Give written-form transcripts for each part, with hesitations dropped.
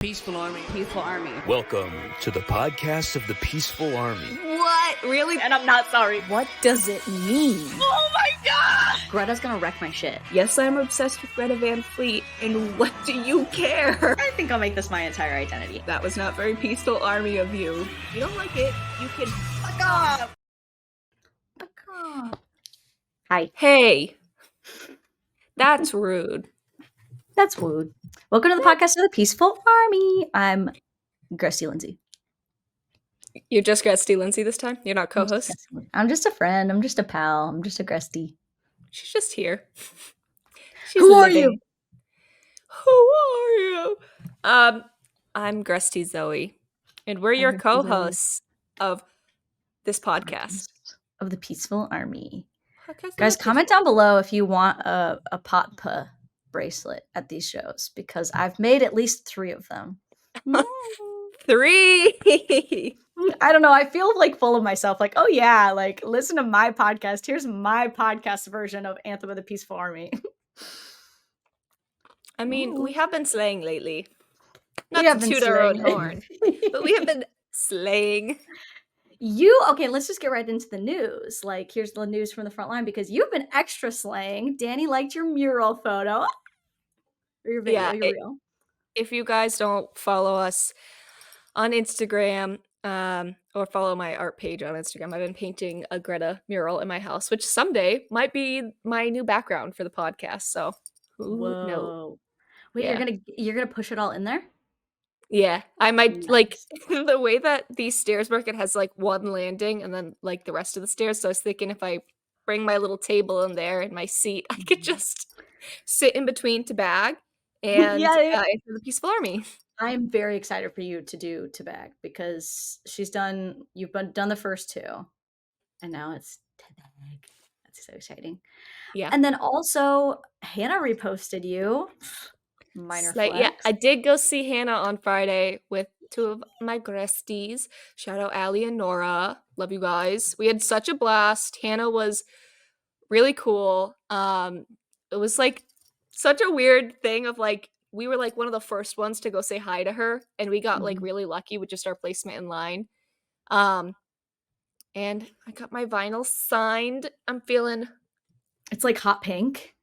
Peaceful Army. Peaceful Army. Welcome to the podcast of the Peaceful Army. What? Really? And I'm not sorry. What does it mean? Oh my god! Greta's gonna wreck my shit. Yes, I'm obsessed with Greta Van Fleet, and what do you care? I think I'll make this my entire identity. That was not very Peaceful Army of you. If you don't like it, you can fuck off! Fuck off. Hi. Hey. That's rude. That's wooed. Welcome to the podcast of the Peaceful Army. I'm Gresty Lindsay. You're just Gresty Lindsay this time? You're not co-host? I'm just a friend. I'm just a pal. I'm just a Gresty. She's just here. She's Who living. are you? Who are you? I'm Gresty Zoe, and we're your Gresty co-hosts of this podcast. Of the Peaceful Army. Podcast Guys, of the comment down below if you want a potpa bracelet at these shows, because I've made at least 3 of them. 3. I don't know. I feel like full of myself. Like, oh yeah, like listen to my podcast. Here's my podcast version of Anthem of the Peaceful Army. I mean, we have been slaying lately. We Not have to been toot our own slaying. horn, but we have been slaying. Okay, let's just get right into the news. Like, here's the news from the front line, because you've been extra slaying. Danny liked your mural photo. Or your video, your reel. If you guys don't follow us on Instagram, or follow my art page on Instagram, I've been painting a Greta mural in my house, which someday might be my new background for the podcast. So, no. Wait, Yeah. you're gonna push it all in there? Yeah, I might Nice. like the way that these stairs work. It has like one landing and then like the rest of the stairs. So I was thinking if I bring my little table in there and my seat, I could just sit in between to bag and Yeah. into the Peaceful Army. I'm very excited for you to do to bag, because you've done the first 2, and now it's to bag. That's so exciting. Yeah. And then also Hannah reposted you. Minor flex. Yeah, I did go see Hannah on Friday with 2 of my Gresties. Shout out Allie and Nora. Love you guys. We had such a blast. Hannah was really cool. It was like such a weird thing of like we were like one of the first ones to go say hi to her, and we got like really lucky with just our placement in line. And I got my vinyl signed. I'm feeling It's like hot pink.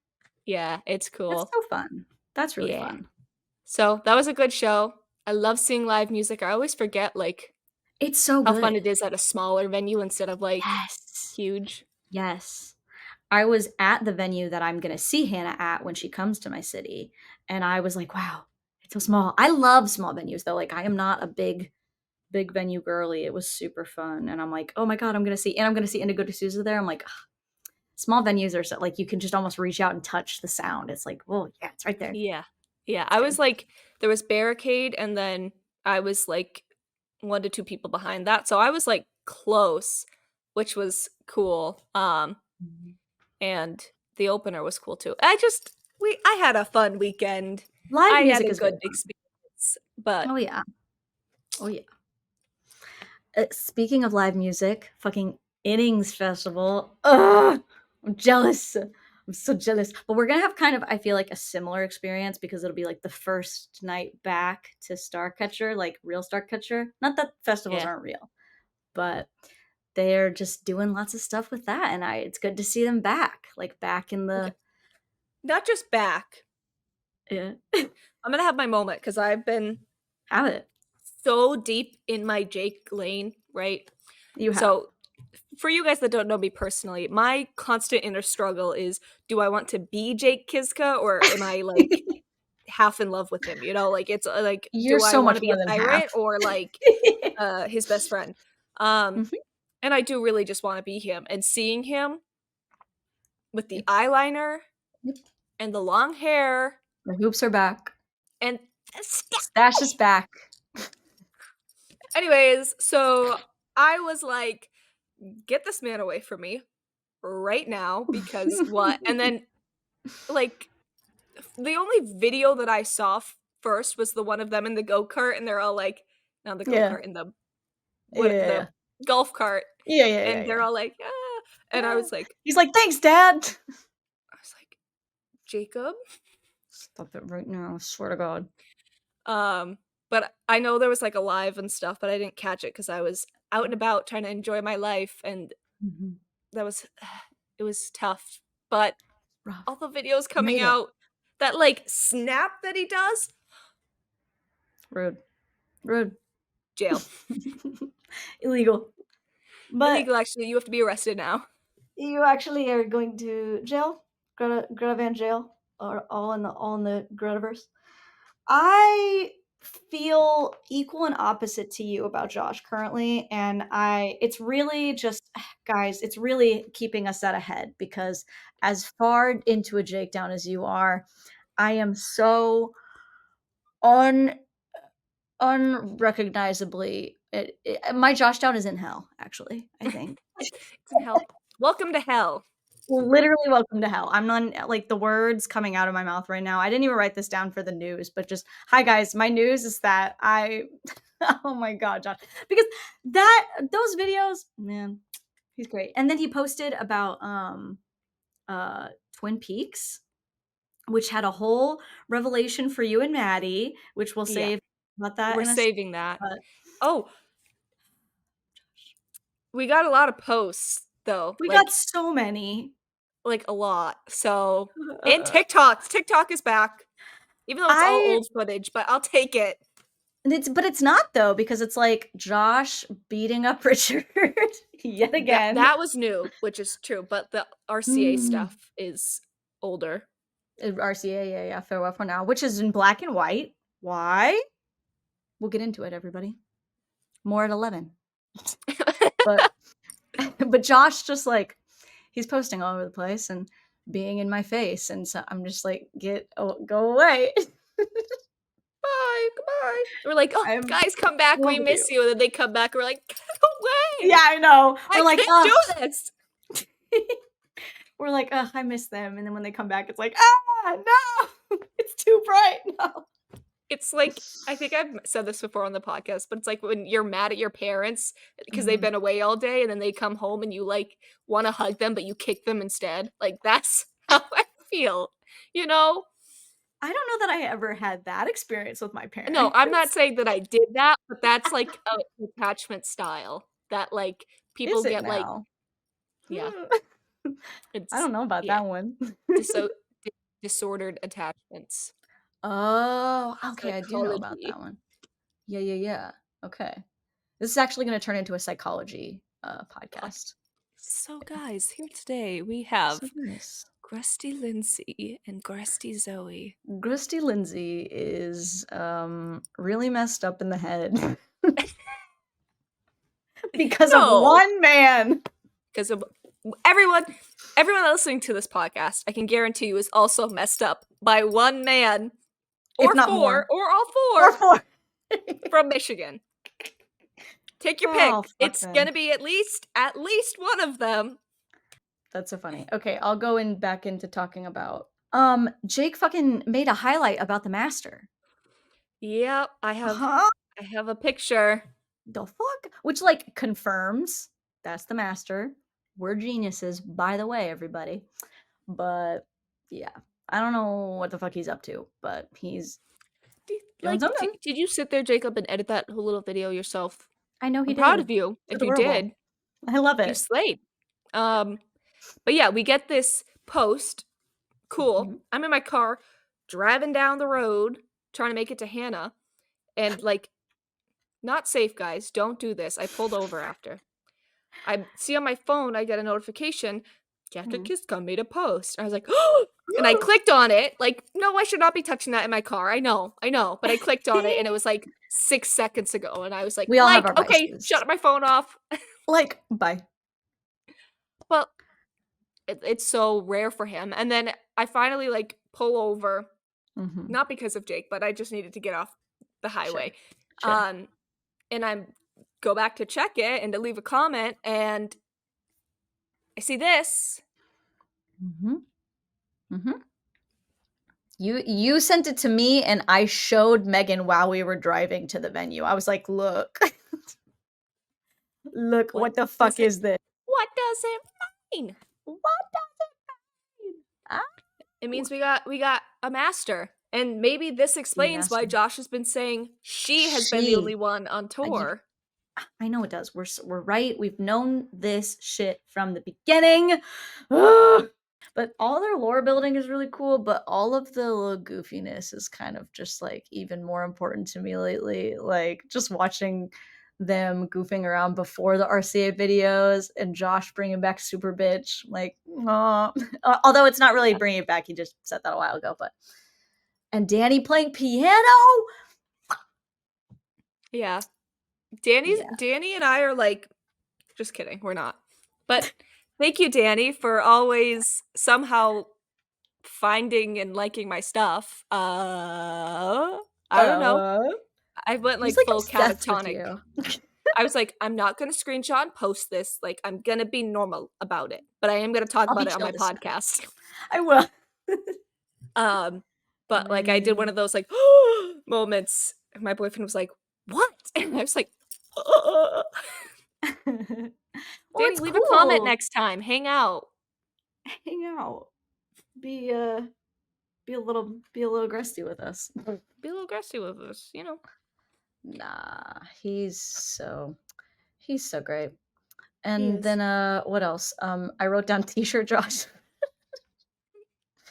Yeah, it's cool. That's so fun. That's really fun. So that was a good show. I love seeing live music. I always forget like It's so how good. fun it is at a smaller venue instead of like huge. Yes. I was at the venue that I'm going to see Hannah at when she comes to my city, and I was like, wow, it's so small. I love small venues though. Like, I am not a big venue girly. It was super fun, and I'm like, oh my god, I'm going to see Indigo D'Souza there. I'm like, ugh. Small venues are so, like, you can just almost reach out and touch the sound. It's like, oh yeah, it's right there. Yeah. I was like, there was barricade, and then I was like 1 to 2 people behind that, so I was like close, which was cool. And the opener was cool too. I had a fun weekend. Live music had a is good really fun. experience, but Oh yeah. Speaking of live music, fucking Innings Festival. Ugh, I'm jealous. I'm so jealous. But we're gonna have kind of, I feel like, a similar experience, because it'll be like the first night back to Starcatcher, like real Starcatcher. Not that festivals aren't real, but they're just doing lots of stuff with that, and it's good to see them back, like back in the. Not just back. Yeah. I'm gonna have my moment, because I've been so deep in my Jake lane, right? You have. So for you guys that don't know me personally, my constant inner struggle is, do I want to be Jake Kiska, or am I like half in love with him? You know, like it's like, You're do I so want much to be more a than pirate half. or like his best friend? And I do really just want to be him. And seeing him with the eyeliner and the long hair, The hoops are back, and stash is back. Anyways, so I was like, get this man away from me right now, because what? And then, like, the only video that I saw first was the one of them in the go-kart, and they're all like, not the go-kart, in the golf cart. And they're all like, ah. And I was like, he's like, thanks, Dad. I was like, Jacob? Stop it right now, I swear to God. But I know there was like a live and stuff, but I didn't catch it because I was out and about trying to enjoy my life, and Mhm. that was it was tough. But Rough. all the videos You coming made it. out, that like snap that he does, Rude. Rude. jail. Illegal. But Illegal, actually. You have to be arrested now. you actually are going to jail, Greta Van Jail, or all in the Gretaverse. I feel equal and opposite to you about Josh currently, and it's really just guys, it's really keeping us at a head because as far into a Jake down as you are, I am so un unrecognizably my Josh down is in hell, actually, I think. It's in hell. Welcome to hell. Literally welcome to hell. I'm not like the words coming out of my mouth right now. I didn't even write this down for the news, but just hi guys, my news is that I oh my god, Josh. Because those videos, man, he's great. And then he posted about Twin Peaks, which had a whole revelation for you and Maddie, which we'll Yeah, save about that we're in a saving that. but Oh, we got a lot of posts though, we got so many. like a lot. So, and TikTok is back, even though it's all I old footage, but I'll take it. It's not though, because it's like Josh beating up Richard yet again. That was new, which is true, but the RCA Mm. stuff is older. RCA, yeah, farewell for now, which is in black and white. Why? We'll get into it, everybody. More at 11. But but Josh just like he's posting all over the place and being in my face, and so I'm just like, go away. Bye, goodbye. We're like, oh, I'm guys, come back. in love We with you. miss you. And then they come back. We're like, get Yeah, away. I know. I We're like, can't oh, do this. we're like, oh, I miss them, and then when they come back, it's like, ah, no, it's too bright. No. It's like, I think I've said this before on the podcast, but it's like when you're mad at your parents because they've Mhm. been away all day and then they come home and you like want to hug them, but you kick them instead. Like, that's how I feel, you know? I don't know that I ever had that experience with my No, I'm not parents. saying that I did that, but that's like a attachment style that like people Is it get like, now? yeah, I it's, don't know about yeah, that one. diso- disordered attachments. Oh, okay, I do know about Psychology. that one. Yeah, yeah, yeah. Okay. This is actually gonna turn into a psychology, podcast. So, guys, here today we So have nice. Grusty Lindsay and Grusty Zoe. Gristy Lindsay is, really messed up in the head because of No, one man. because of everyone, everyone listening to this podcast, I can guarantee you is also messed up by one man, If or not four, more. or all Or four 4. from Michigan. Take your Oh, pick. fuck It's them. gonna be at least one of them. That's so funny. Okay, I'll go back into talking about Jake fucking made a highlight about the master. Yep, Huh? I have a picture. The fuck? Which like confirms that's the master. We're geniuses, by the way, everybody. But yeah, I don't know what the fuck he's up to, but he's doing Like, something. did you sit there, Jacob, and edit that whole little video yourself? I know he I'm proud did. of you It's if you adorable. did. I love You it. slayed. But yeah, we get this post. Cool. Mhm. I'm in my car driving down the road trying to make it to Hannah, and like, not safe, guys. Don't do this. I pulled over after. I see on my phone, I get a notification. Jacka Mhm. Kiss made a post. And I was like, oh, and I clicked on it. Like, no, I should not be touching that in my car. I know. But I clicked on it and it was like 6 seconds ago. And I was We all have our okay, vices. shut my phone off. Like, bye. Well, it's so rare for him. And then I finally like pull over, Mhm. not because of Jake, but I just needed to get off the highway. Sure. And I go back to check it and to leave a comment, and I see this. Mhm. Mhm. You sent it to me and I showed Megan while we were driving to the venue. I was like, "Look. Look, What what the does fuck it is this? what does it mean? What does it mean? It Ow." means we got a master. And maybe this Being explains why nasty. Josh has been saying she has been the only She. one on You tour. I know it does. We're right. We've known this shit from the beginning. Ugh. But all their lore building is really cool, but all of the little goofiness is kind of just like even more important to me lately. Like just watching them goofing around before the RCA videos and Josh bringing back Super Bitch. Like, aw. Although it's not really Yeah. bringing it back, he just said that a while ago. But and Danny playing piano. Yeah. Yeah. Danny and I are like, just kidding, we're not. But thank you, Danny, for always somehow finding and liking my stuff. I don't know. Uh, I went he's like like full obsessed with catatonic. you. I was like, I'm not gonna screenshot and post this. Like, I'm gonna be normal about it, but I am gonna talk I'll be about it on chill my this time. podcast. I will. Um, but like I did one Man. of those like moments. And my boyfriend was like, "What?" And I was like, Well, "Danny, it's leave a comment cool. next time. Hang out. Hang out. Be be a little aggressive with us. Be a little aggressive with us, you know." Nah, he's so great. He And is. then what else? I wrote down t-shirt Josh.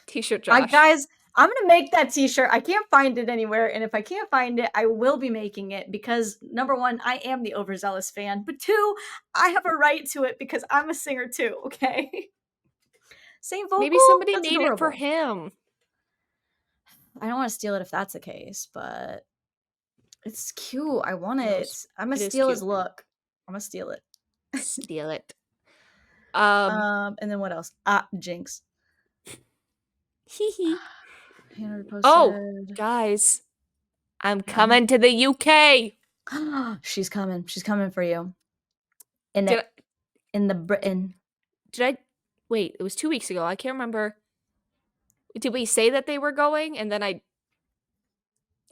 T-shirt I Josh. guys, I'm gonna make that t-shirt. I can't find it anywhere, and if I can't find it, I will be making it because number one, I am the overzealous fan, but two, I have a right to it because I'm a singer too. Okay, same Maybe vocal. somebody That's made it for adorable. him. I don't want to steal it if that's the case, but it's cute. I want No, it. I'm gonna it is steal his cute. look. I'm gonna steal it. Steal it. Um, And then what else? Jinx. hee hee. Hannah Oh, reposted. guys, I'm What? coming to the UK. She's coming. She's coming for you. In Did the I, in the Britain. did I wait, it was 2 weeks ago. I can't remember. Did we say that they were going? And then I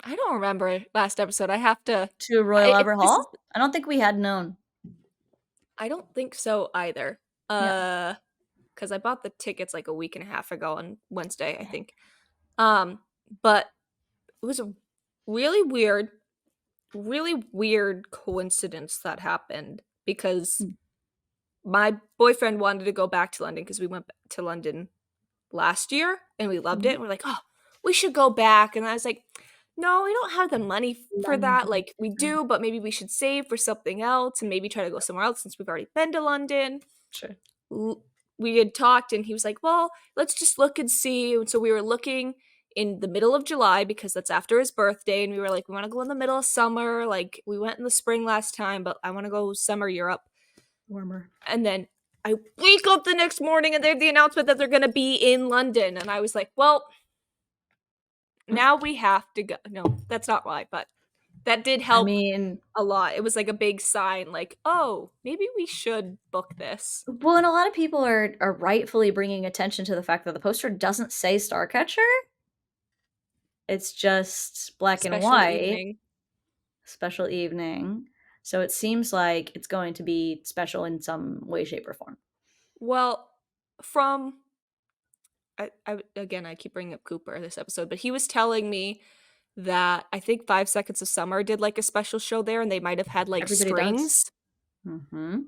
don't remember last episode. I have to To Royal I if Albert this is Hall? I don't think we had known. I don't think so either. Yeah. Because I bought the tickets like a week and a half ago on Wednesday, I think. But it was a really weird, really weird coincidence that happened because Mm. my boyfriend wanted to go back to London because we went to London last year and we loved it. Mhm. And we're like, oh, we should go back. And I was like, no, we don't have the money for that. London. Like, we do, but maybe we should save for something else and maybe try to go somewhere else since we've already been to London. Sure. We had talked and he was like, well, let's just look and see. And so we were looking in the middle of July because that's after his birthday. And we were like, we want to go in the middle of summer. Like, we went in the spring last time, but I want to go summer Europe. Warmer. And then I wake up the next morning and they have the announcement that they're going to be in London. And I was like, well, now we have to go. No, that's not why, but that did I help mean, a lot. It was like a big sign, like, oh, maybe we should book this. well, and a lot of people are rightfully bringing attention to the fact that the poster doesn't say Starcatcher. It's just black and Special white, evening. special evening. So it seems like it's going to be special in some way, shape, or form. Well, from again, I keep bringing up Cooper this episode, but he was telling me that I think 5 Seconds of Summer did like a special show there, and they might have had like Everybody does. strings. Mm-hmm.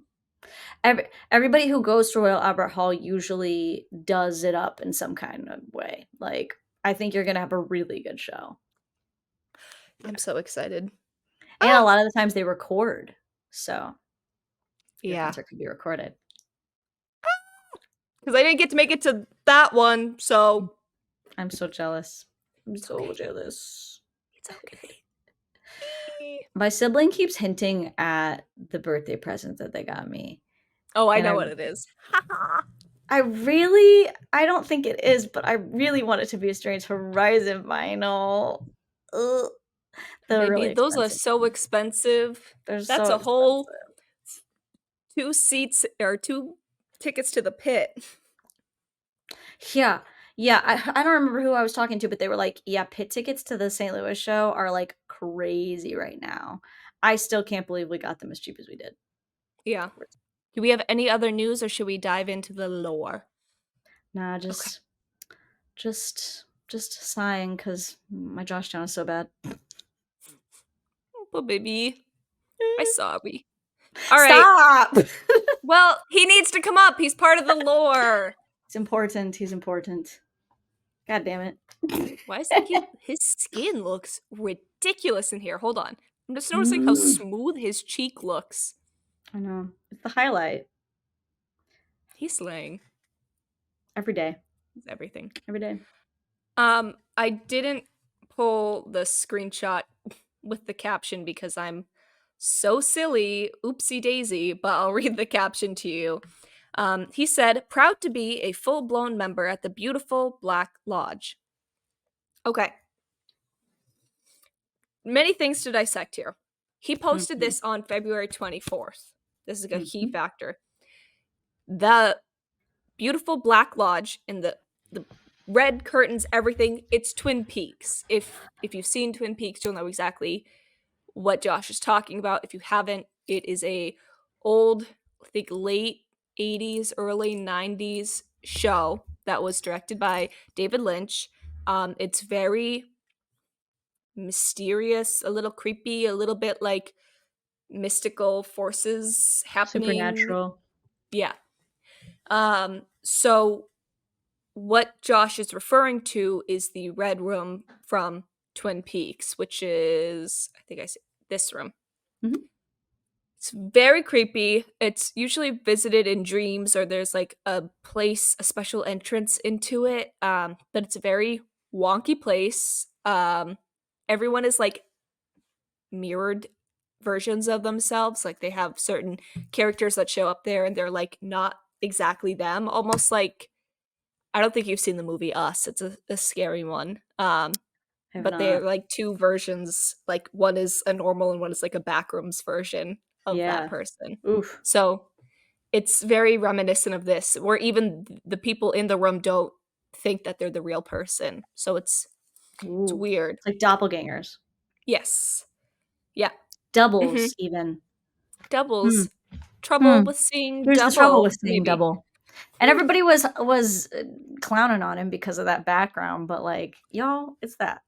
Everybody who goes to Royal Albert Hall usually does it up in some kind of way. Like, I think you're gonna have a really good show. I'm so excited. And a Ah, lot of the times they record, so your yeah, concert can be recorded. because I didn't get to make it to that one, so I'm so jealous. I'm it's so okay. jealous. It's okay. My sibling keeps hinting at the birthday present that they got me. Oh, I And know what it is. I don't think it is, but I really want it to be a Strange Horizon vinyl. Ugh. They're Baby, really those are expensive. so expensive. They're That's so a whole expensive. 2 tickets to the pit. Yeah. Yeah, I don't remember who I was talking to, but they were like, "Yeah, pit tickets to the St. Louis show are, like, crazy right now." I still can't believe we got them as cheap as we did. Yeah. Do we have any other news or should we dive into the lore? Nah, Okay. just just sighing because my Joshtown is so bad. Oh, baby. I'm sorry. All right. Stop! Well, he needs to come up. He's part of the lore. He's important. He's important. God damn it. Why is it his skin looks ridiculous in here? Hold on. I'm just noticing how smooth his cheek looks. I know. It's the highlight. He's slaying. Every day. He's everything. Every day. I didn't pull the screenshot with the caption because I'm so silly. Oopsie daisy, but I'll read the caption to you. He said, proud to be a full-blown member at the beautiful Black Lodge. Okay. Many things to dissect here. He posted this on February 24th. This is a key factor. The beautiful Black Lodge in the red curtains, everything, it's Twin Peaks. If you've seen Twin Peaks, you'll know exactly what Josh is talking about. If you haven't, it is a old, I think late 80s, early 90s show that was directed by David Lynch. It's very mysterious, a little creepy, a little bit like mystical forces happening. Supernatural. Yeah. So what Josh is referring to is the red room from Twin Peaks, which is, I think I said this room. Mhm. It's very creepy. It's usually visited in dreams, or there's like a place, a special entrance into it. But it's a very wonky place. Everyone is like mirrored versions of themselves. Like they have certain characters that show up there and they're like not exactly them. Almost like, I don't think you've seen the movie Us. It's a scary one. But they're like two versions. Like one is a normal and one is like a backrooms version of that person. Oof. So it's very reminiscent of this, where even the people in the room don't think that they're the real person. So it's weird. It's like doppelgangers. Yes. Yeah. Doubles, even. Doubles. Trouble with seeing Here's double. the trouble with seeing maybe. double. And everybody was clowning on him because of that background, but like, y'all, it's that.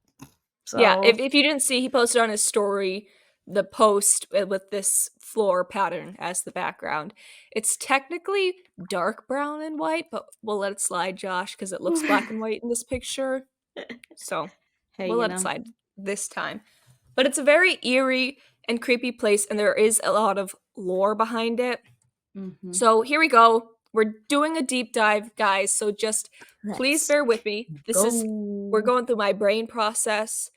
So Yeah, if you didn't see, he posted on his story the post with this floor pattern as the background. It's technically dark brown and white, but we'll let it slide, Josh, because it looks black and white in this picture. So we'll let it slide this time. But it's a very eerie and creepy place, and there is a lot of lore behind it. So here we go. We're doing a deep dive, guys, so just please bear with me. We're going through my brain process.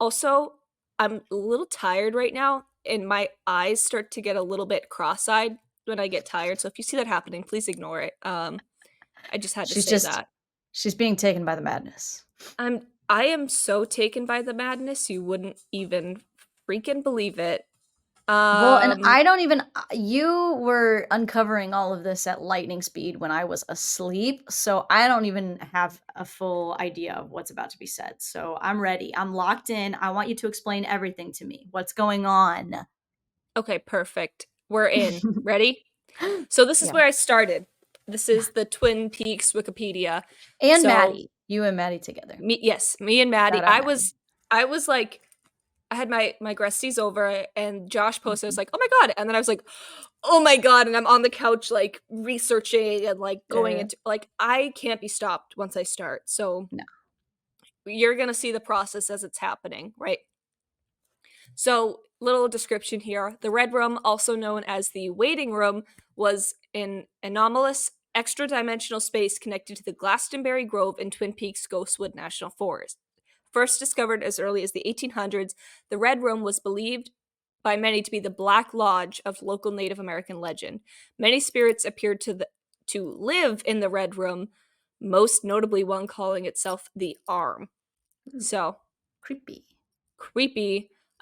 Also, I'm a little tired right now, and my eyes start to get a little bit cross-eyed when I get tired. So if you see that happening, please ignore it. I just had to say that. She's being taken by the madness. I am so taken by the madness, you wouldn't even freaking believe it. Well, and I don't even, you were uncovering all of this at lightning speed when I was asleep, so I don't even have a full idea of what's about to be said. So I'm ready. I'm locked in. I want you to explain everything to me. What's going on? Okay, perfect. We're in. Ready? So this is where I started. This is the Twin Peaks Wikipedia. And Maddie. You and Maddie together. Me and Maddie. I was like, I had my Gresties over and Josh posted, I was like, oh my God. And then I was like, oh my God. And I'm on the couch, like researching and like going into, like, I can't be stopped once I start. So you're going to see the process as it's happening, right? So little description here. The Red Room, also known as the Waiting Room, was an anomalous extra-dimensional space connected to the Glastonbury Grove in Twin Peaks Ghostwood National Forest. First discovered as early as the 1800s, the Red Room was believed by many to be the Black Lodge of local Native American legend. Many spirits appeared to live in the Red Room, most notably one calling itself the Arm. So creepy.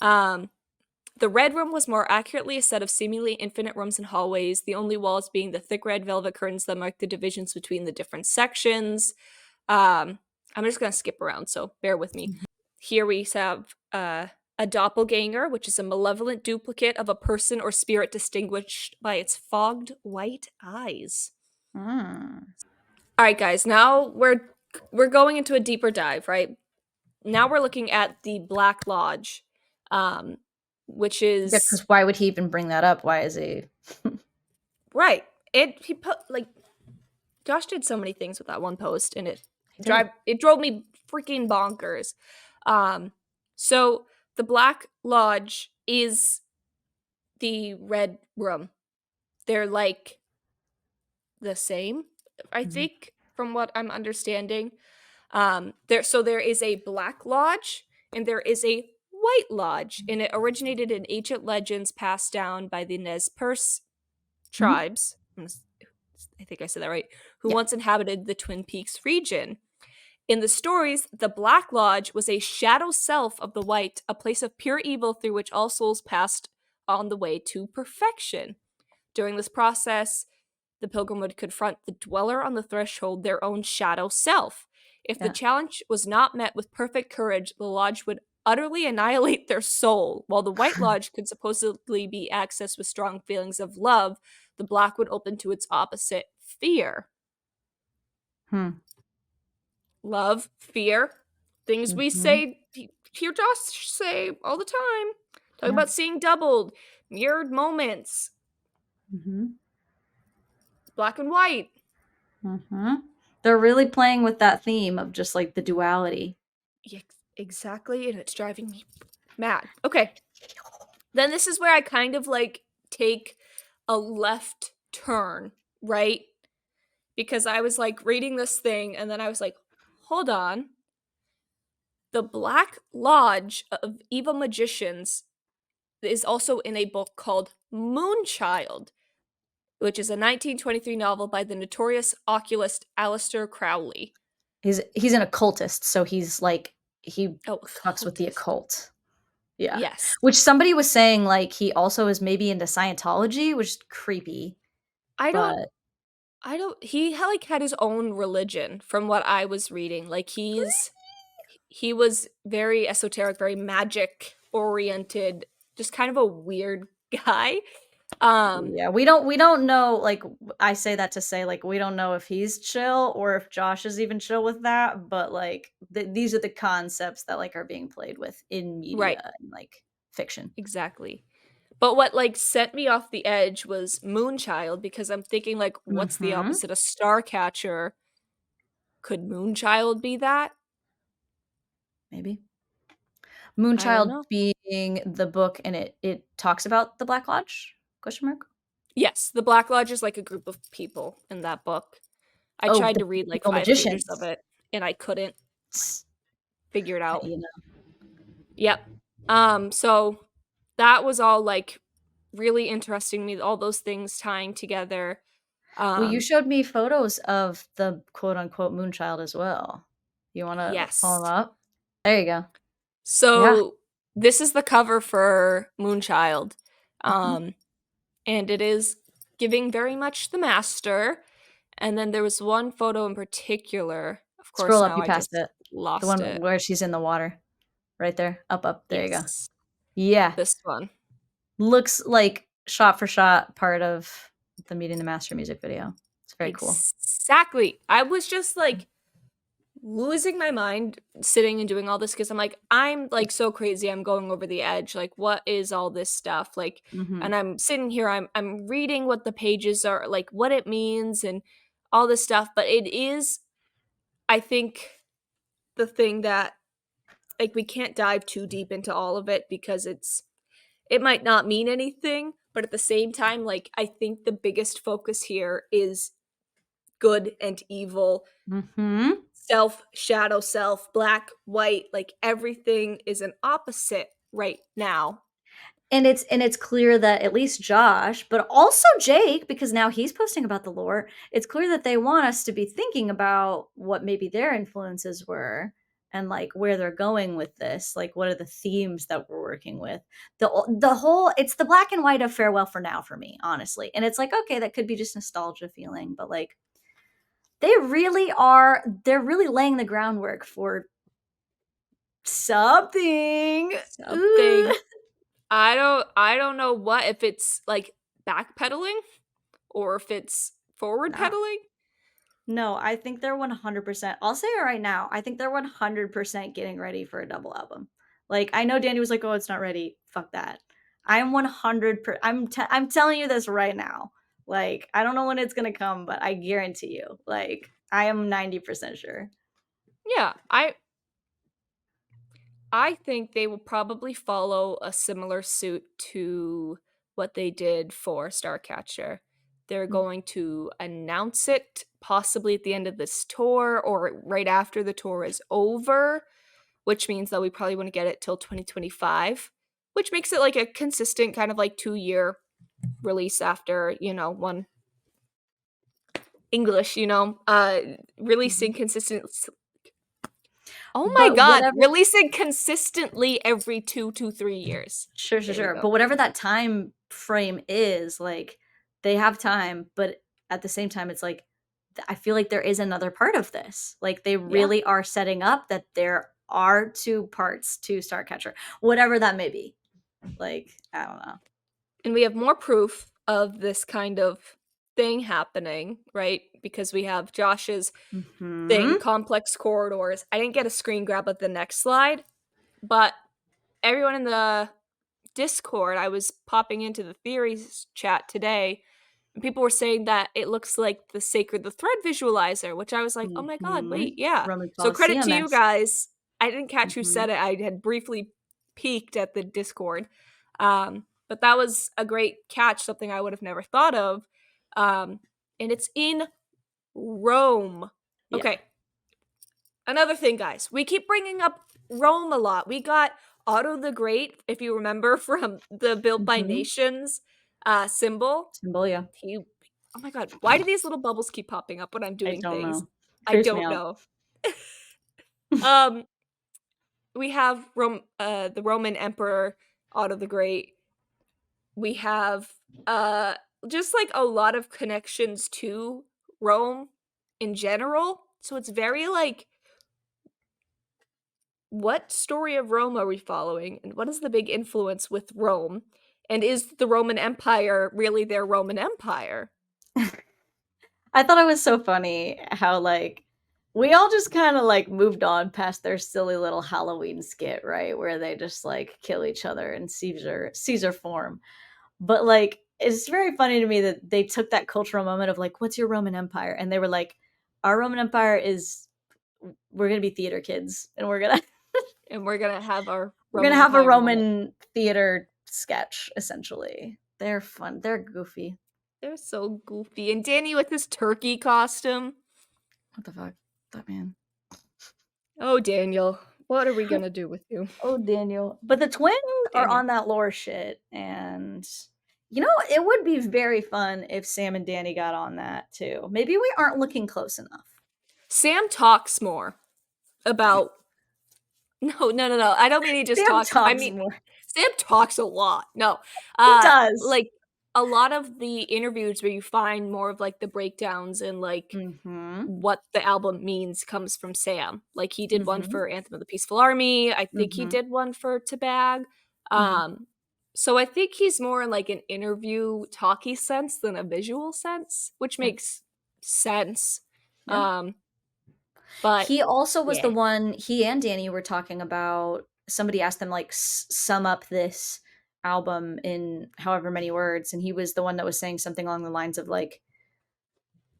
The Red Room was more accurately a set of seemingly infinite rooms and hallways, the only walls being the thick red velvet curtains that mark the divisions between the different sections. I'm just going to skip around, so bear with me. Here we have a doppelganger, which is a malevolent duplicate of a person or spirit distinguished by its fogged white eyes. All right, guys, now we're we're going into a deeper dive, right? Now we're looking at the Black Lodge, um, which Yeah, is 'cause why would he even bring that up? Why is he right. He put like Josh did so many things with that one post, and He did. it drove me freaking bonkers. Um, so the Black Lodge is the Red Room. They're like the same, I Mhm, think, from what I'm understanding. There is a Black Lodge and there is a White Lodge, and it originated in ancient legends passed down by the Nez Perce mhm. tribes. I think I said that right. Who Yeah. once inhabited the Twin Peaks region. In the stories, the Black Lodge was a shadow self of the White, a place of pure evil through which all souls passed on the way to perfection. During this process, the pilgrim would confront the dweller on the threshold, their own shadow self. If the Yeah. challenge was not met with perfect courage, the lodge would utterly annihilate their soul. While the White Lodge could supposedly be accessed with strong feelings of love, the Black would open to its opposite, fear. Hmm. Love, fear, things we Mhm. say, hear Josh say all the time. Talk Yeah. about seeing doubled, mirrored moments, Mhm. black and white. Mhm. They're really playing with that theme of just, like, the duality. Exactly, and it's driving me mad. Okay, then this is where I kind of like take a left turn, right? Because I was like reading this thing and then I was like, hold on. The Black Lodge of Evil Magicians is also in a book called Moonchild, which is a 1923 novel by the notorious oculist Aleister Crowley. He's an occultist, so he's, like he Oh, fucks with the occultist. occult. Yeah. Yes. Which somebody was saying, like, he also is maybe into Scientology, which is creepy, I don't but I don't he like had his own religion from what I was reading. Like he was very esoteric, very magic oriented, just kind of a weird guy. Um yeah, we don't know, like, I say that to say, like, we don't know if he's chill or if Josh is even chill with that, but, like, these are the concepts that, like, are being played with in right, media and, like, fiction. exactly. But what like set me off the edge was Moonchild because I'm thinking like what's the Mhm. opposite of Starcatcher? Could Moonchild be that? Maybe. I don't Moonchild know. being the book and it talks about the Black Lodge? Question mark? Yes, the Black Lodge is like a group of people in that book. I Oh, tried the to read like evil 5 pages of magicians. it and I couldn't S figure it out. you know. Yep. So that was all like really interesting to me, all those things tying together. Well, you Um, showed me photos of the quote unquote "moonchild" as well. You wanna pull 'em yes. up? There you go. Yeah. So this is the cover for Moonchild. Mhm. Um, and it is giving very much the master. And then there was one photo in particular. Of Scroll course, up, now you I passed just it. The lost one it. where she's in the water. Right there. Up, there you go. Yes. Yeah. This one. Looks like shot for shot part of the Meeting the Master music video. It's very cool. Exactly. I was just like losing my mind sitting and doing all this because I'm like, I'm Yeah. like so crazy. I'm going over the edge. Like, what is all this stuff? Like, Mhm. and I'm sitting here, I'm reading what the pages are, like what it means and all this stuff. But it is, I think, the thing that like we can't dive too deep into all of it because it might not mean anything, but at the same time, like I think the biggest focus here is good and evil, Mhm. self, shadow self, black, white, like everything is an opposite right now. And it's clear that at least Josh, but also Jake, because now he's posting about the lore, it's clear that they want us to be thinking about what maybe their influences were and, like, where they're going with this, like, what are the themes that we're working with. The whole it's the black and white of Farewell for Now for me, honestly, and it's like, okay, that could be just nostalgia feeling, but, like, they're really laying the groundwork for something. Ooh. Something I don't know what if it's like backpedaling or if it's forward Nah. pedaling. No, I think they're 100%. I'll say it right now. I think they're 100% getting ready for a double album. Like, I know Danny was like, "Oh, it's not ready." Fuck that. I am 100 I'm telling you this right now. Like, I don't know when it's gonna come, but I guarantee you. Like, I am 90% sure. Yeah, I think they will probably follow a similar suit to what they did for Starcatcher. They're Mm, going to announce it possibly at the end of this tour or right after the tour is over, which means that we probably wouldn't get it till 2025, which makes it like a consistent kind of like 2-year release after, one English, releasing mhm. consistent. Oh my But god, whatever releasing consistently every 2 to 3 years. Sure, sure, There we sure. go. But whatever that time frame is, like, they have time, but at the same time, it's like, I feel like there is another part of this. Like, they Yeah. really are setting up that there are 2 parts to Starcatcher, whatever that may be. Like, I don't know. And we have more proof of this kind of thing happening, right? Because we have Josh's thing, Mhm. complex corridors. I didn't get a screen grab of the next slide, but everyone in the Discord, I was popping into the theories chat today, and people were saying that it looks like the Sacred the Thread visualizer, which I was like, "Oh my god, wait, Mhm. yeah." Roman So credit to you Colosseum-esque. guys. I didn't catch who Mhm. said it. I had briefly peeked at the Discord. But that was a great catch, something I would have never thought of. And it's in Rome. Yeah. Okay, another thing, guys. We keep bringing up Rome a lot. We got Otto the Great, if you remember from the Built by Mhm. Nations symbol. Symbol, He Oh my god, why do these little bubbles keep popping up when I'm I doing don't things? know. I Creeps me don't out. know. Um, we have the Roman Emperor Otto the Great. We have uh just like a lot of connections to Rome in general. So it's very like, what story of Rome are we following? And what is the big influence with Rome? And is the Roman Empire really their Roman Empire? I thought it was so funny how, like, we all just kinda, like, moved on past their silly little Halloween skit, right? Where they just, like, kill each other in Caesar form. But, like, it's very funny to me that they took that cultural moment of, like, "What's your Roman Empire?" And they were like, "Our Roman Empire is we're gonna be theater kids, and we're gonna And we're gonna have our we're gonna Roman have a Empire moment. Roman theater sketch," essentially. They're fun. They're goofy. They're so goofy. And Danny with his turkey costume. What the fuck? That man. Oh, Daniel, what are we gonna do with you? Oh, Daniel. But the twins Oh, are Daniel. on that lore shit, and it would be very fun if Sam and Danny got on that too. Maybe we aren't looking close enough. Sam talks more about. No, no, no, no. I don't mean he just Sam talks. I talks mean, more. Sam talks a lot. No. He does. Like a lot of the interviews where you find more of like the breakdowns and like Mhm. what the album means comes from Sam. Like he did one Mhm. for Anthem of the Peaceful Army. I think he Mhm. did one for Tabag. Mhm. Um, so I think he's more in like an interview talky sense than a visual sense, which Yeah. makes sense. Yeah. Um, but He also was the yeah. one he and Danny were talking about somebody asked them, like, sum up this album in however many words, and he was the one that was saying something along the lines of, like,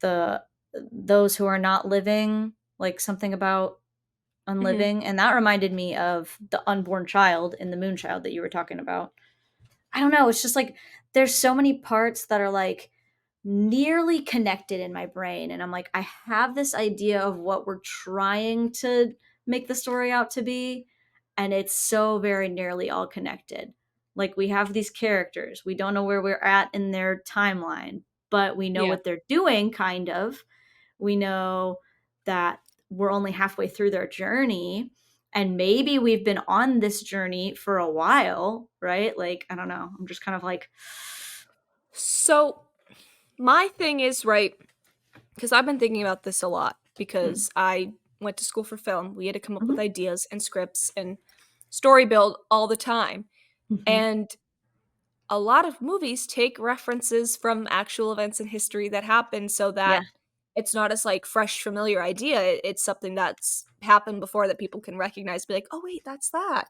the those who are not living, like, something about Mhm. unliving, and that reminded me of the unborn child in the Moonchild that you were talking about. I don't know, it's just, like, there's so many parts that are, like, nearly connected in my brain, and I'm like, I have this idea of what we're trying to make the story out to be, and it's so very nearly all connected. Like, we have these characters, we don't know where we're at in their timeline, but we know Yeah. what they're doing, kind of. We know that we're only halfway through their journey, and maybe we've been on this journey for a while, right? Like, I don't know. I'm just kind of like, So my thing is, right, because I've been thinking about this a lot mm, because I went to school for film. We had to come up with mhm, ideas and scripts and story build all the time. mhm. And a lot of movies take references from actual events in history that happened so Yeah. that it's not as like fresh, familiar idea. It's something that's happened before that people can recognize, be like, oh wait, that's that.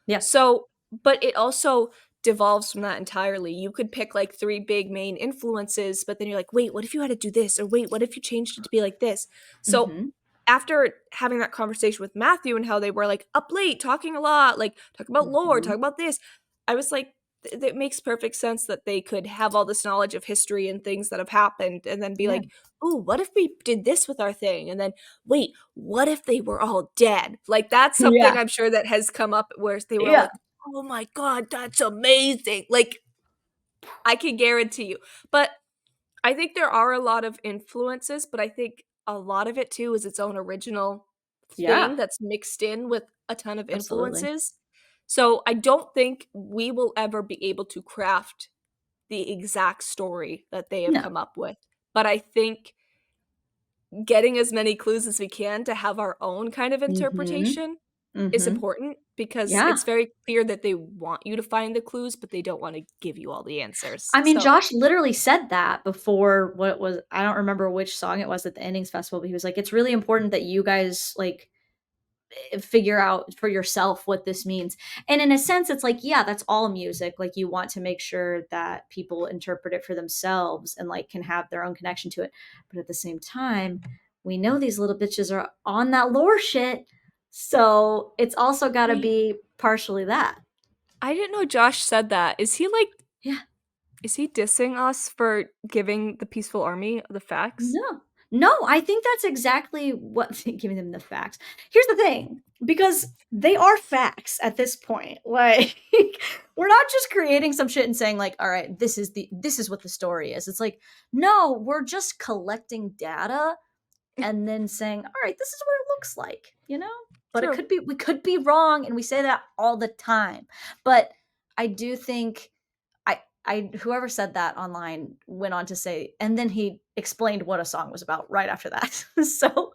Yeah. So, but it also devolves from that entirely. You could pick like three big main influences, but then you're like, wait, what if you had to do this? Or wait, what if you changed it to be like this? So Mhm. after having that conversation with Matthew and how they were like up late, talking a lot, like talk about lore, talk Mhm. about this, I was like, it makes perfect sense that they could have all this knowledge of history and things that have happened and then be Yeah. like, oh, what if we did this with our thing? And then, wait, what if they were all dead? Like, that's something Yeah. I'm sure that has come up where they were all Yeah. like, oh my God, that's amazing. Like, I can guarantee you. But I think there are a lot of influences, but I think a lot of it too is its own original thing Yeah. that's mixed in with a ton of Absolutely. influences. So I don't think we will ever be able to craft the exact story that they have No. come up with. But I think getting as many clues as we can to have our own kind of Mhm. interpretation is Mhm. important because Yeah. it's very clear that they want you to find the clues, but they don't want to give you all the answers. I mean, So, Josh literally said that before what was I don't remember which song it was at the endings festival, but he was like, "It's really important that you guys, like, figure out for yourself what this means." And in a sense, it's like, yeah, that's all music. Like, you want to make sure that people interpret it for themselves and, like, can have their own connection to it. But at the same time, we know these little bitches are on that lore shit. So it's also gotta wait, be partially that. I didn't know Josh said that. Is he like Yeah. is he dissing us for giving the Peaceful Army the facts? No. No, I think that's exactly what giving them the facts. Here's the thing, because they are facts at this point. Like, we're not just creating some shit and saying like, "All right, this is what the story is." It's like, "No, we're just collecting data and then saying, "All right, this is what it looks like," you know? But it True. could be we could be wrong, and we say that all the time. But I do think I whoever said that online went on to say, and then he explained what a song was about right after that. So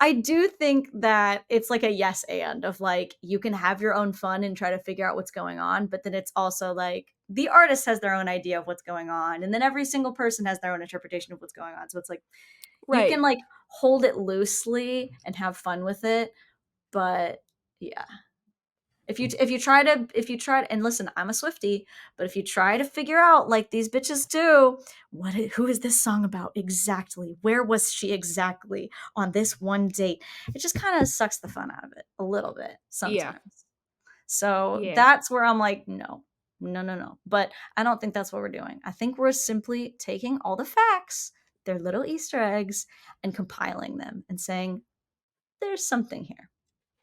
I do think that it's like a yes and of like you can have your own fun and try to figure out what's going on, but then it's also like the artist has their own idea of what's going on, and then every single person has their own interpretation of what's going on. So it's like you Right. can like hold it loosely and have fun with it, but yeah, if you try to, and listen, I'm a Swiftie, but if you try to figure out like these bitches do, who is this song about exactly? Where was she exactly on this one date? It just kind of sucks the fun out of it a little bit Yeah. sometimes. So Yeah. that's where I'm like, no, no, no, no. But I don't think that's what we're doing. I think we're simply taking all the facts, their little Easter eggs, and compiling them and saying, there's something here.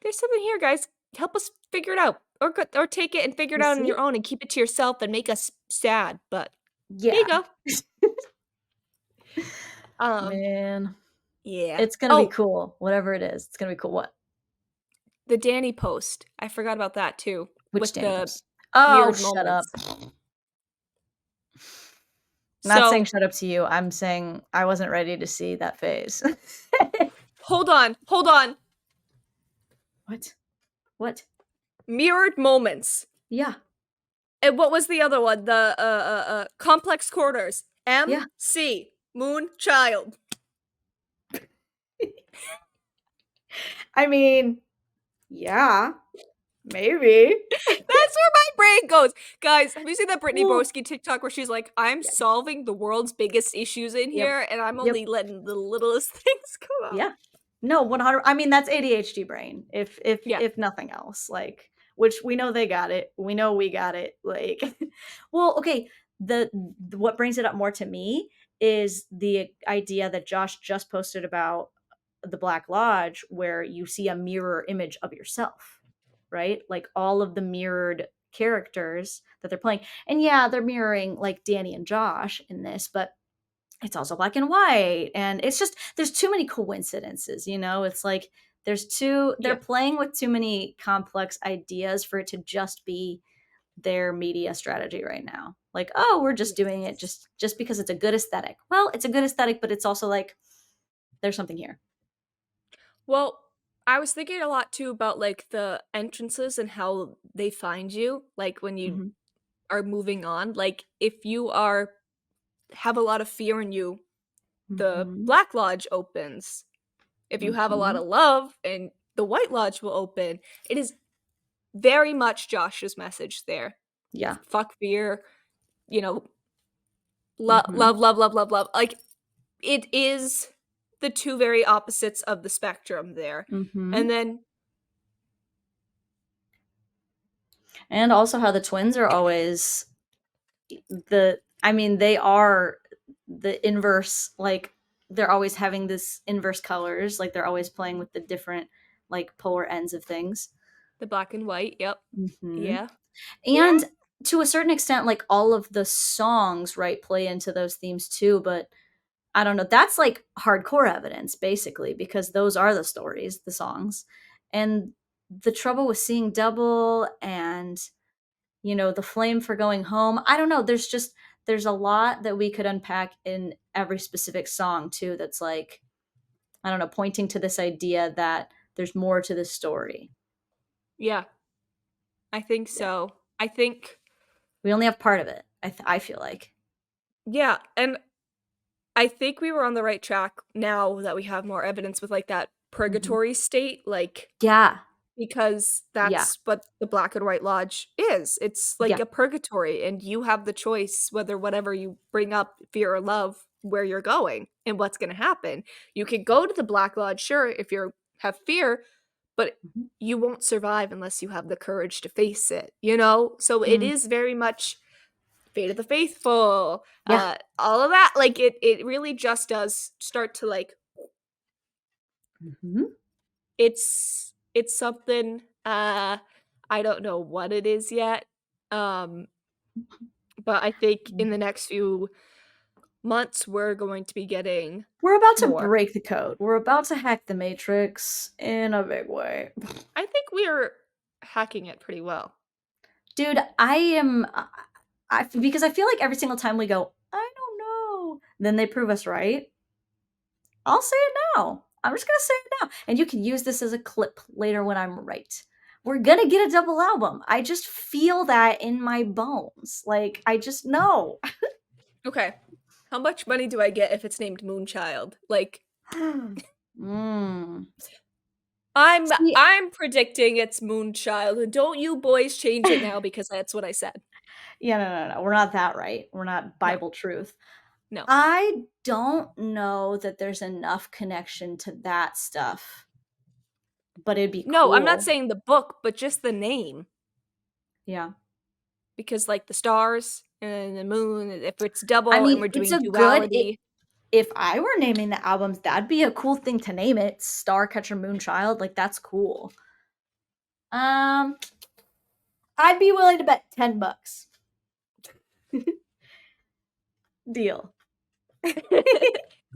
There's something here, guys. Help us figure it out. Or take it and figure it You out on see? your own and keep it to yourself and make us sad. But here you Yeah. go. Um, Man. yeah. It's gonna be Oh, cool, whatever it is. It's gonna be cool. What? the Danny post. I forgot about that too, Which with Danny the post? Oh, mirrored shut up. moments. Not saying So, shut up to you. I'm saying I wasn't ready to see that phase. hold on, hold on. What? What? Mirrored moments. Yeah. And what was the other one? The complex quarters. Yeah. MC Moon Child. I mean, yeah, maybe. That's where my brain goes. Guys, have you seen that Brittany Well, Broski TikTok where she's like, I'm yeah. solving the world's biggest issues in Yep. here, and I'm Yep. only letting the littlest things come out? Yeah. No, 100. I mean, that's ADHD brain, Yeah. if nothing else. Like, which we know they got it. We know we got it. Like, well, okay. What brings it up more to me is the idea that Josh just posted about the Black Lodge, where you see a mirror image of yourself, right? Like all of the mirrored characters that they're playing, and yeah, they're mirroring like Danny and Josh in this, but it's also black and white, and it's just there's too many coincidences, you know? It's like they're Yeah. playing with too many complex ideas for it to just be their media strategy right now. Like, oh, we're just doing it Yes. just because it's a good aesthetic. Well, it's a good aesthetic, but it's also like there's something here. Well, I was thinking a lot too about like the entrances and how they find you, like when you Mhm. are moving on. Like if you are have a lot of fear in you the Mhm. Black Lodge opens. If you have a lot Mhm. of love, and the White Lodge will open. It is very much Josh's message there. Yeah. Fuck fear, you know, Mhm. love, love, love, love, love. Like, it is the two very opposites of the spectrum there. And Mhm. then, And also how the twins are always I mean, they are the inverse, like, they're always having this inverse colors, like, they're always playing with the different, like, polar ends of things. the black and white, yep. Mhm. Yeah. Yeah. And to a certain extent, like, all of the songs, right, play into those themes too, but I don't know, that's, like, hardcore evidence, basically, because those are the stories, the songs. And the trouble with seeing double and, the flame for going home, I don't know, there's a lot that we could unpack in every specific song too that's, like, I don't know, pointing to this idea that there's more to this story. Yeah. I think Yeah. so. I think, We only have part of it, I feel like. yeah. And I think we were on the right track now that we have more evidence with like that Mhm. purgatory state. Like, Yeah. because Yeah. that's what the Black and White Lodge is. It's like Yeah. a purgatory, and you have the choice whether whatever you bring up, fear or love, where you're going and what's going to happen. You could go to the Black Lodge, sure, if you have fear, but Mhm. you won't survive unless you have the courage to face it, you know? So it Mm. is very much fate of the faithful, Yeah. all of that. Like, it really just does start to like, Mhm. it's something, I don't know what it is yet, um, but I think in the next few months, we're going to be getting We're about to more. break the code. We're about to hack the matrix in a big way. I think we're hacking it pretty well. Dude, I am because I feel like every single time we go, "I don't know," then they prove us right. I'll say it now. I'm just gonna say it now, and you can use this as a clip later when I'm right. We're gonna get a double album. I just feel that in my bones. Like, I just know. Okay. How much money do I get if it's named Moonchild? Like, Mm. I'm See, I'm predicting it's Moonchild, and don't you boys change it now because that's what I said. yeah, no. We're not that right. We're not No. Bible truth. No. I don't know that there's enough connection to that stuff, but it'd be No, I'm not cool. saying the book, but just the name. Yeah. Because, like, the stars and the moon, if it's I double and mean, we're it's doing a good duality. if I were naming the albums, that'd be a cool thing to name it. Starcatcher, Moonchild, like, that's cool. Um, I'd be willing to bet $10. Deal.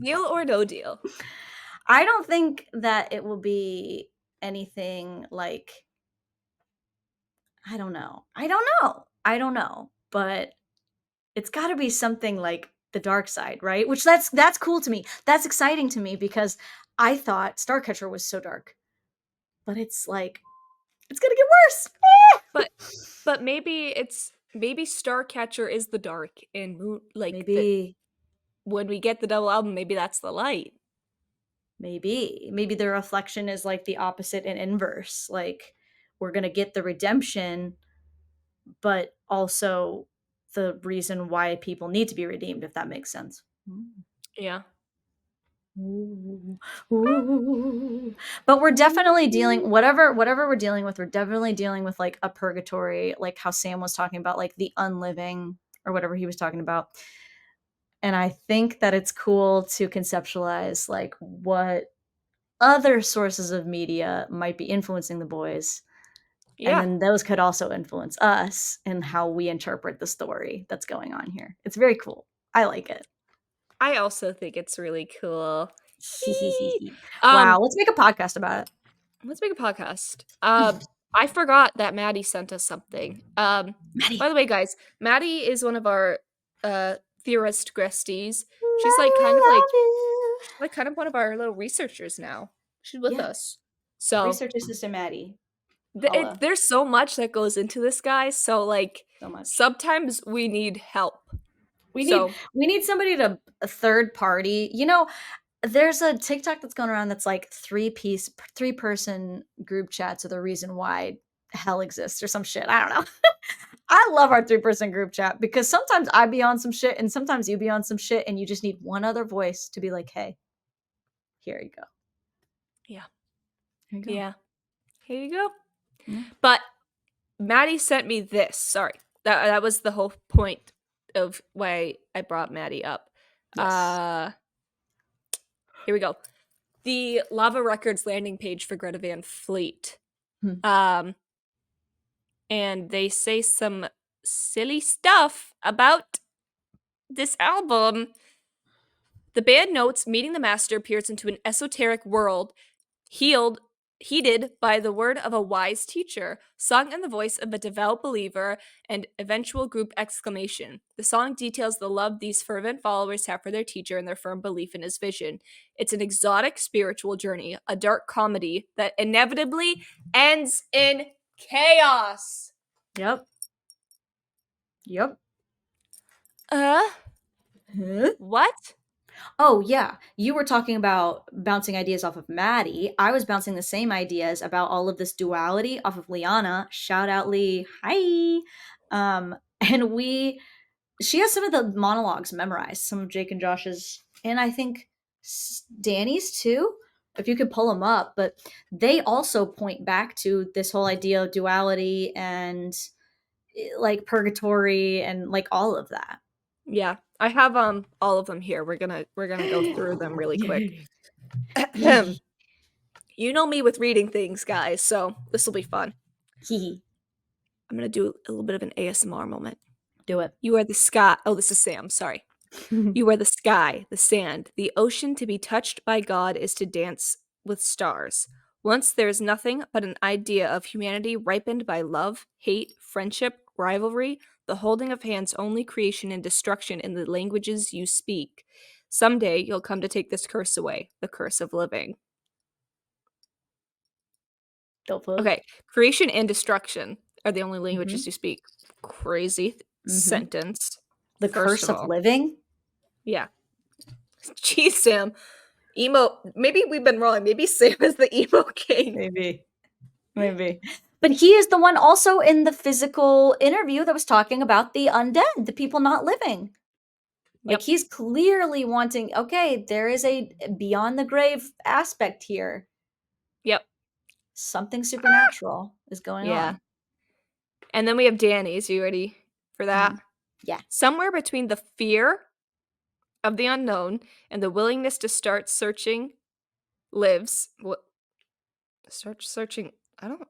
Deal or no deal? I don't think that it will be anything like I don't know, but it's gotta be something like the dark side, right? Which that's cool to me. That's exciting to me because I thought Starcatcher was so dark, but it's like, it's gonna get worse. But maybe Starcatcher is the dark and moon, like, that Maybe, when we get the double album, maybe that's the light. maybe the reflection is like the opposite and inverse. Like, we're gonna get the redemption, but also the reason why people need to be redeemed, if that makes sense. Yeah. Ooh, ooh. But we're definitely dealing whatever we're dealing with, we're definitely dealing with, like, a purgatory, like how Sam was talking about, like, the unliving or whatever he was talking about. And I think that it's cool to conceptualize, like, what other sources of media might be influencing the boys, and Yeah. then those could also influence us in how we interpret the story that's going on here. It's very cool. I like it. I also think it's really cool. Hee. Wow, let's make a podcast about it. Let's make a podcast. I forgot that Maddie sent us something. By Maddie. the way, guys, Maddie is one of our theorist Gresties. She's Maddie, like we kind of love like you. she's like kind of one of our little researchers now. She's with Yeah, us. So research assistant Maddie. Holla there's so much that goes into this, guy. So like so much. sometimes we need help. We need So we need somebody to a third party. There's a TikTok that's going around that's like three-person group chats are the reason why hell exists or some shit. I don't know. I love our three-person group chat because sometimes I be on some shit and sometimes you be on some shit and you just need one other voice to be like, "Hey, here you go. yeah, Here you go." yeah. Here you go. Yeah. But Maddie sent me this. Sorry, that was the whole point of why I brought Maddie up. Yes. Here we go. The Lava Records landing page for Greta Van Fleet. Hmm. And they say some silly stuff about this album. The band notes meeting the master peers into an esoteric world, heated by the word of a wise teacher, sung in the voice of a devout believer, and eventual group exclamation. The song details the love these fervent followers have for their teacher and their firm belief in his vision. It's an exotic spiritual journey, a dark comedy that inevitably ends in chaos. Yep. Yep. Uh, Huh? what? Oh, yeah. You were talking about bouncing ideas off of Maddie. I was bouncing the same ideas about all of this duality off of Liana. Shout out Lee. Hi. And she has some of the monologues memorized, some of Jake and Josh's, and I think Danny's too, if you could pull them up. But they also point back to this whole idea of duality and like purgatory and like all of that. Yeah, I have all of them here. We're gonna go through them really quick. Yay. You Yay. know me with reading things, guys, so this will be fun. Hee. I'm gonna do a little bit of an ASMR moment. Do it. You are the sky. Oh, this is Sam. Sorry. You are the sky, the sand, the ocean. To be touched by God is to dance with stars. Once there is nothing but an idea of humanity ripened by love, hate, friendship, rivalry, the holding of hands, only creation and destruction in the languages you speak. Someday you'll come to take this curse away, the curse of living. The fuck? Okay, creation and destruction are the only Mm-hmm. languages you speak. Crazy Mm-hmm. sentence. The First curse of of all, living? yeah. Geez, Sam. Emo. Maybe we've been wrong. Maybe Sam is the emo king. Maybe. Maybe. But he is the one also in the physical interview that was talking about the undead, the people not living. Like Yep. he's clearly wanting, okay, there is a beyond the grave aspect here. Yep. Something supernatural is going Yeah. on. And then we have Danny's. You ready for that? Mhm. Yeah. Somewhere between the fear of the unknown and the willingness to start searching lives. What? Start searching. I don't.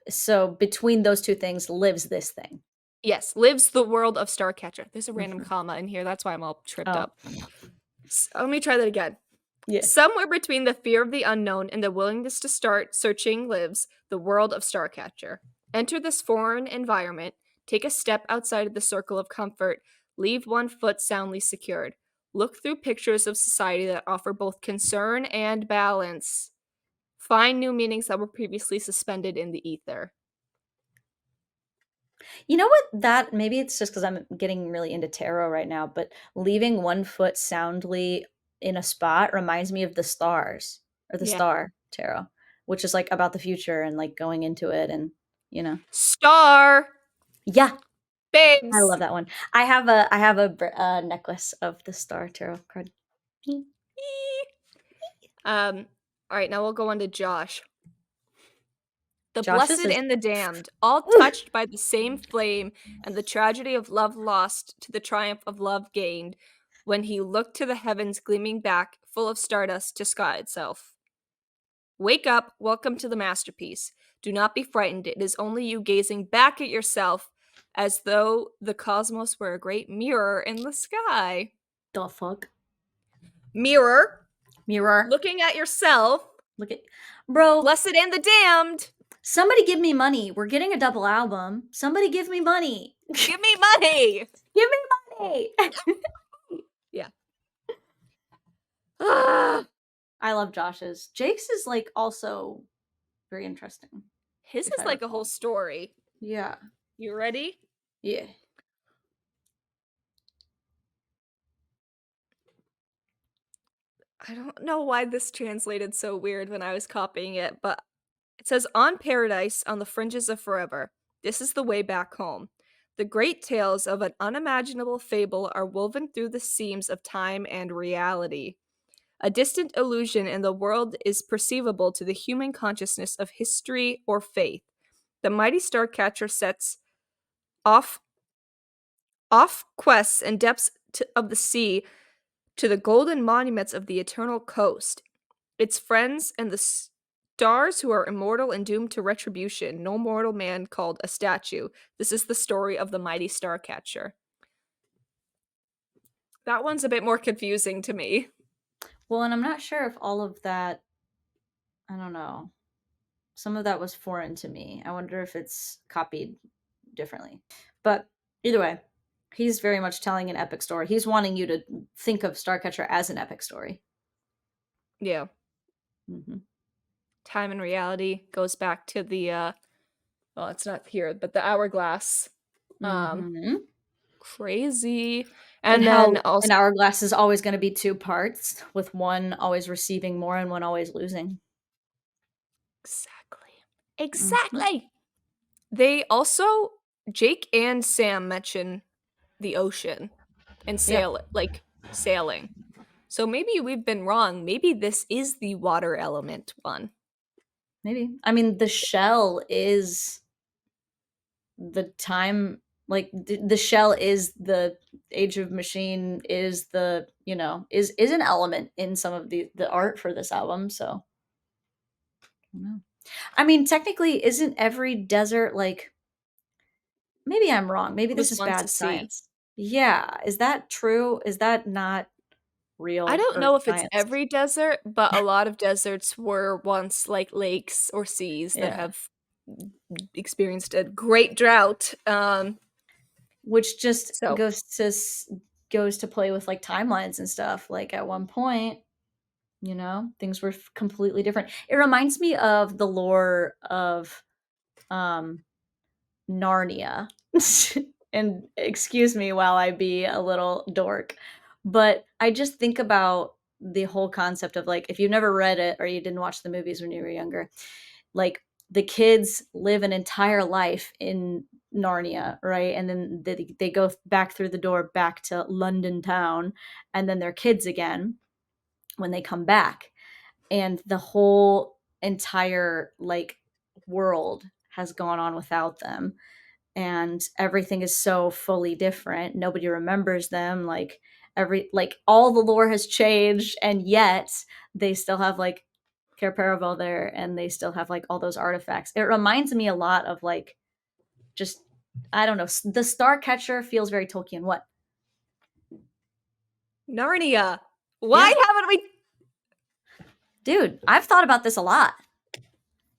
So between those two things lives this thing. Yes, lives the world of Starcatcher. There's a random Mhm. comma in here. That's why I'm all tripped Oh, up. Let me try that again. yeah. Somewhere between the fear of the unknown and the willingness to start searching lives the world of Starcatcher. Enter this foreign environment, take a step outside of the circle of comfort, leave one foot soundly secured. Look through pictures of society that offer both concern and balance. Find new meanings that were previously suspended in the ether. You know what? That maybe it's just because I'm getting really into tarot right now, but leaving one foot soundly in a spot reminds me of the stars or the Yeah. star tarot, which is like about the future and like going into it and Star! yeah, I Babes! love that one. I have a necklace of the star tarot card. All right, now we'll go on to Josh. The Josh's blessed is and the damned, all touched by the same flame and the tragedy of love lost to the triumph of love gained, when he looked to the heavens gleaming back, full of stardust, to sky itself. Wake up, welcome to the masterpiece. Do not be frightened, it is only you gazing back at yourself, as though the cosmos were a great mirror in the sky. the fuck Mirror, mirror. looking at yourself, Look at bro. blessed and the damned. Somebody give me money. We're getting a double album. Somebody give me money. Give me money. Give me money. Yeah. Ah. I love Josh's. Jake's is like also very interesting. His if is I like a recall. whole story. Yeah. You ready? Yeah. I don't know why this translated so weird when I was copying it, but it says, "On paradise, on the fringes of forever. This is the way back home. The great tales of an unimaginable fable are woven through the seams of time and reality. A distant illusion in the world is perceivable to the human consciousness of history or faith. The mighty Starcatcher sets off quests and depths of the sea to the golden monuments of the eternal coast. Its friends and the stars who are immortal and doomed to retribution, no mortal man called a statue. This is the story of the mighty Starcatcher." That one's a bit more confusing to me. Well, and I'm not sure if all of that, I don't know. Some of that was foreign to me. I wonder if it's copied differently. But either way, he's very much telling an epic story. He's wanting you to think of Starcatcher as an epic story. Yeah. Hmm. Time and reality goes back to the well, it's not here, but the hourglass. Um Hmm. Crazy. And And then how also an hourglass is always going to be two parts, with one always receiving more and one always losing. exactly. Hmm. Exactly. They also Jake and Sam mention the ocean and Yeah, sailing. So maybe we've been wrong. Maybe this is the water element one. maybe. I mean, the shell is the time, like the shell is the age of machine, is the, is an element in some of the art for this album. So I don't know. I mean, technically, isn't every desert like, maybe I'm wrong, maybe It this was is once a bad sea. science. Yeah, is that true? Is that not I real don't earth know if it's science? every desert, but a lot of deserts were once like lakes or seas that Yeah. have experienced a great drought. Which just So goes to play with like timelines and stuff. Like at one point, things were completely different. It reminds me of the lore of um Narnia. And excuse me while I be a little dork, but I just think about the whole concept of like, if you've never read it or you didn't watch the movies when you were younger, like the kids live an entire life in Narnia, right? And then they go back through the door back to London town, and then they're kids again when they come back. And the whole entire like world has gone on without them, and everything is so fully different. Nobody remembers them. Like all the lore has changed, and yet they still have like Care Paravel there, and they still have like all those artifacts. It reminds me a lot of like, just, I don't know. The Starcatcher feels very Tolkien. What? Narnia. Why Yeah, haven't we dude, I've thought about this a lot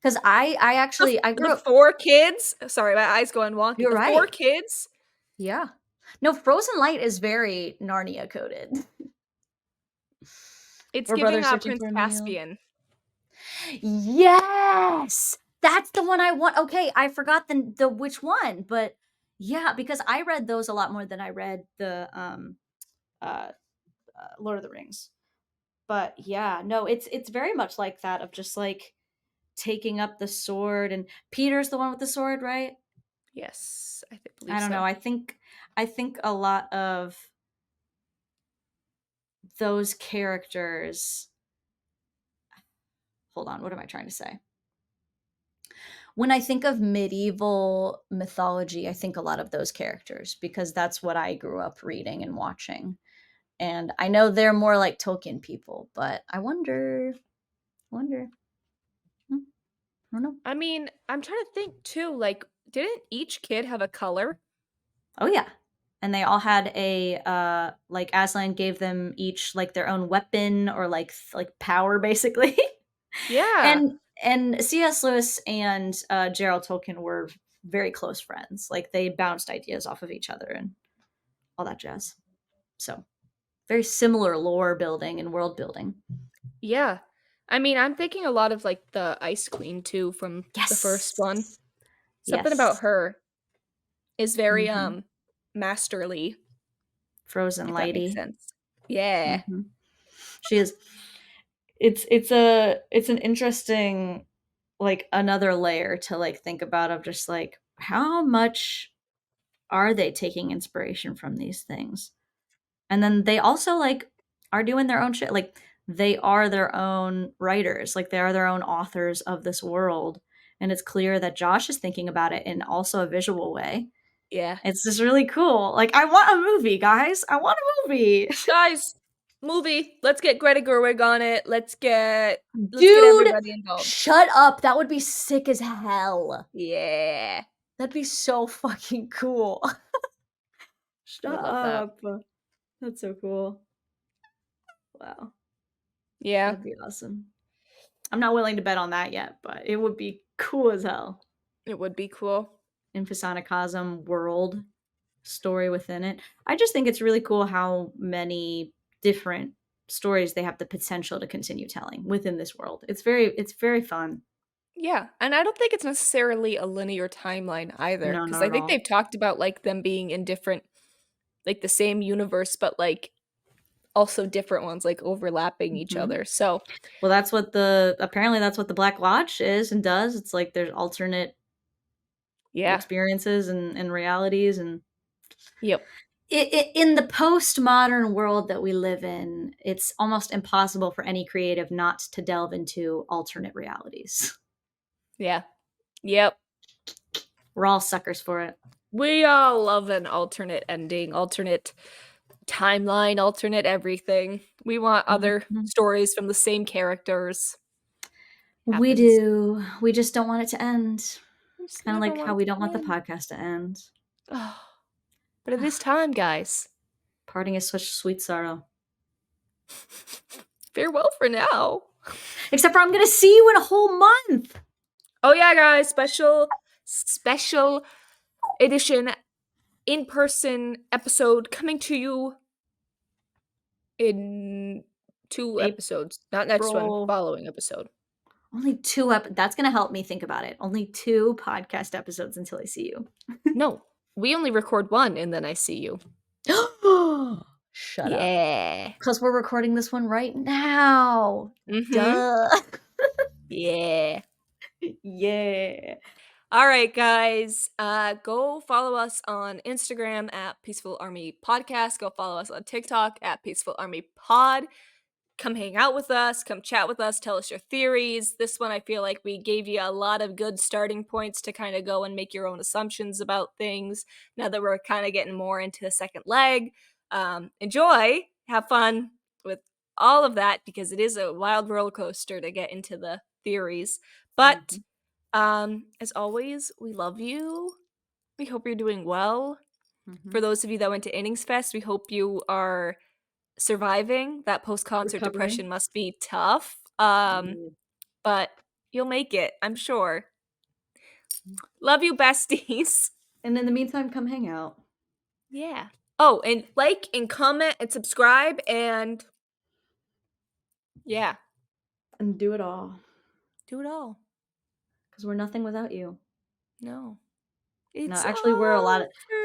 because I actually I the grew up. four kids? Sorry, my eyes going wonky. You're The four right. kids? Yeah. No, Frozen Light is very Narnia coded. It's We're giving brothers searching Prince for a meal. Caspian. Yes! That's the one I want. Okay, I forgot the which one, but yeah, because I read those a lot more than I read the uh, Lord of the Rings. But yeah, no, it's very much like that, of just like taking up the sword, and Peter's the one with the sword, right? Yes, I believe don't know. so. I think a lot of those characters. Hold on, what am I trying to say? When I think of medieval mythology, I think a lot of those characters because that's what I grew up reading and watching. And I know they're more like Tolkien people, but I wonder. Hmm, I don't know. I mean, I'm trying to think too, like, didn't each kid have a color? Oh yeah. And they all had a like Aslan gave them each like their own weapon, or like power basically. Yeah. And C.S. Lewis and Gerald Tolkien were very close friends. Like they bounced ideas off of each other and all that jazz. So very similar lore building and world building. Yeah. I mean, I'm thinking a lot of like the Ice Queen too from the first one. Yes. Something about Yes. her is very Hmm. masterly, Frozen if that makes Lighty. sense. Yeah. Hmm. She is. it's an interesting, like, another layer to, like, think about of just, like, how much are they taking inspiration from these things? And then they also, like, are doing their own shit, like, they are their own writers, like, they are their own authors of this world, and it's clear that Josh is thinking about it in also a visual way. Yeah. It's just really cool. Like, I want a movie, guys. I want a movie. Guys, movie. Let's get Greta Gerwig on it. Let's get Dude, everybody involved. shut up. That would be sick as hell. Yeah. That'd be so fucking cool. I Shut would love that. up. That's so cool. Wow. Yeah. That'd be awesome. I'm not willing to bet on that yet, but it would be cool as hell. It would be cool. Infisanacosm world story within it. I just think it's really cool how many different stories they have the potential to continue telling within this world. It's very fun. Yeah, and I don't think it's necessarily a linear timeline either, No, because not I at think all. they've talked about, like, them being in different like, the same universe, but, like, also different ones, like, overlapping each Mhm. other, so Well, apparently that's what the Black Lodge is and does. It's like there's alternate yeah. experiences and realities and Yep. in the postmodern world that we live in, it's almost impossible for any creative not to delve into alternate realities. Yeah. Yep. We're all suckers for it. We all love an alternate ending, alternate timeline, alternate everything. We want other Mhm. stories from the same characters. We Happens. do. We just don't want it to end. We just Kinda never like how want we to don't want the end. podcast to end. Oh, but it is time, guys. Parting is such sweet sorrow. Farewell for now. Except for I'm gonna see you in a whole month! Oh yeah, guys, special edition in-person episode coming to you in 2 episodes. Not next one, April. following episode. Only 2 that's gonna help me think about it. Only 2 podcast episodes until I see you. No, we only record 1 and then I see you. Shut up. Yeah. 'Cause we're recording this one right now. Mhm. Duh. Yeah. Yeah. All right, guys. Go follow us on Instagram at Peaceful Army Podcast. Go follow us on TikTok at Peaceful Army Pod. Come hang out with us. Come chat with us. Tell us your theories. This one, I feel like we gave you a lot of good starting points to kind of go and make your own assumptions about things. Now that we're kind of getting more into the second leg, enjoy, have fun with all of that because it is a wild roller coaster to get into the theories. But Mhm. as always, we love you. We hope you're doing well. For Mhm. those of you that went to Innings Fest, we hope you are surviving. That post-concert Recovering. depression must be tough. Ooh. But you'll make it, I'm sure. Mm. Love you, besties. And in the meantime, come hang out. Yeah. Oh, and like and comment and subscribe and yeah, And do it all. do it all. 'Cause we're nothing without you. No. No, It's actually, all for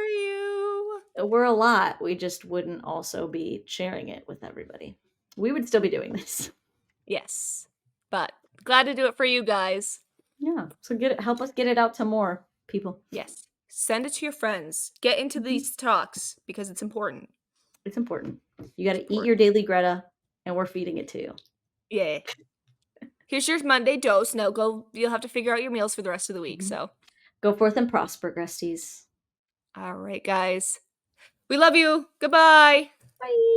you. we're a lot. We just wouldn't also be sharing it with everybody. We would still be doing this. Yes. But glad to do it for you guys. Yeah. So help us get it out to more people. Yes. Send it to your friends. Get into Mhm. these talks because it's important. It's important. You got It's to eat your important. daily Greta, and we're feeding it to you. Yeah. Here's your Monday dose. Now go. You'll have to figure out your meals for the rest of the week. Mhm. So, Go forth and prosper, Gresties. all right, guys. We love you. Goodbye. Bye.